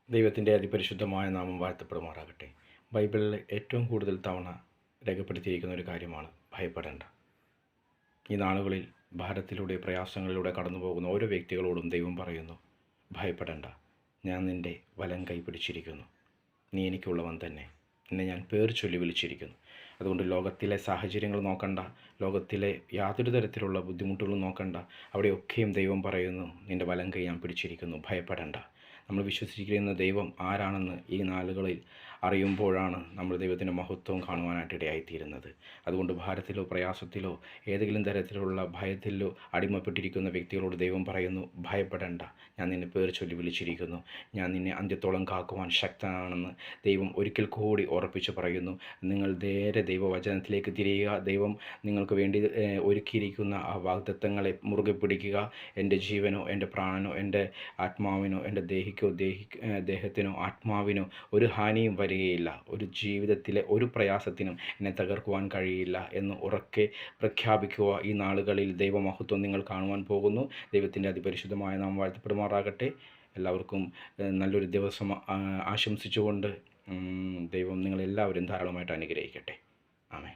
ദൈവത്തിൻ്റെ അതിപരിശുദ്ധമായ നാമം വാഴ്ത്തപ്പെടുമാറാകട്ടെ. ബൈബിളിൽ ഏറ്റവും കൂടുതൽ തവണ രേഖപ്പെടുത്തിയിരിക്കുന്ന ഒരു കാര്യമാണ് ഭയപ്പെടേണ്ട. ഈ നാളുകളിൽ ഭാരത്തിലൂടെ പ്രയാസങ്ങളിലൂടെ കടന്നു പോകുന്ന ഓരോ വ്യക്തികളോടും ദൈവം പറയുന്നു, ഭയപ്പെടേണ്ട, ഞാൻ നിൻ്റെ വലം കൈ പിടിച്ചിരിക്കുന്നു, നീ എനിക്കുള്ളവൻ തന്നെ, നിന്നെ ഞാൻ പേർ ചൊല്ലി വിളിച്ചിരിക്കുന്നു. അതുകൊണ്ട് ലോകത്തിലെ സാഹചര്യങ്ങൾ നോക്കണ്ട, ലോകത്തിലെ യാതൊരു തരത്തിലുള്ള ബുദ്ധിമുട്ടുകളും നോക്കണ്ട, അവിടെയൊക്കെയും ദൈവം പറയുന്നു, നിൻ്റെ വലം കൈ ഞാൻ പിടിച്ചിരിക്കുന്നു, ഭയപ്പെടേണ്ട. നമ്മൾ വിശ്വസിച്ചിരിക്കുന്ന ദൈവം ആരാണെന്ന് ഈ നാളുകളിൽ അറിയുമ്പോഴാണ് നമ്മൾ ദൈവത്തിൻ്റെ മഹത്വം കാണുവാനായിട്ട് ഇടയായിത്തീരുന്നത്. അതുകൊണ്ട് ഭാരത്തിലോ പ്രയാസത്തിലോ ഏതെങ്കിലും തരത്തിലുള്ള ഭയത്തിലോ അടിമപ്പെട്ടിരിക്കുന്ന വ്യക്തികളോട് ദൈവം പറയുന്നു, ഭയപ്പെടേണ്ട, ഞാൻ നിന്നെ പേർ ചൊല്ലി വിളിച്ചിരിക്കുന്നു, ഞാൻ നിന്നെ അന്ത്യത്തോളം കാക്കുവാൻ ശക്തനാണെന്ന് ദൈവം ഒരിക്കൽ കൂടി ഉറപ്പിച്ച് പറയുന്നു. നിങ്ങൾ നേരെ ദൈവവചനത്തിലേക്ക് തിരിയുക. ദൈവം നിങ്ങൾക്ക് വേണ്ടി ഒരുക്കിയിരിക്കുന്ന ആ വാഗ്ദത്തങ്ങളെ മുറുകെ പിടിക്കുക. എൻ്റെ ജീവനോ എൻ്റെ പ്രാണനോ എൻ്റെ ആത്മാവിനോ എൻ്റെ ദേഹത്തിനോ ആത്മാവിനോ ഒരു ഹാനിയും വരികയില്ല, ഒരു ജീവിതത്തിലെ ഒരു പ്രയാസത്തിനും എന്നെ തകർക്കുവാൻ കഴിയില്ല എന്ന് ഉറക്കെ പ്രഖ്യാപിക്കുക. ഈ നാളുകളിൽ ദൈവമഹത്വം നിങ്ങൾ കാണുവാൻ പോകുന്നു. ദൈവത്തിൻ്റെ അതിപരിശുദ്ധമായ നാമം വാഴ്ത്തപ്പെടുമാറാകട്ടെ. എല്ലാവർക്കും നല്ലൊരു ദിവസം ആശംസിച്ചുകൊണ്ട് ദൈവം നിങ്ങളെല്ലാവരും ധാരാളമായിട്ട് അനുഗ്രഹിക്കട്ടെ. ആമേൻ.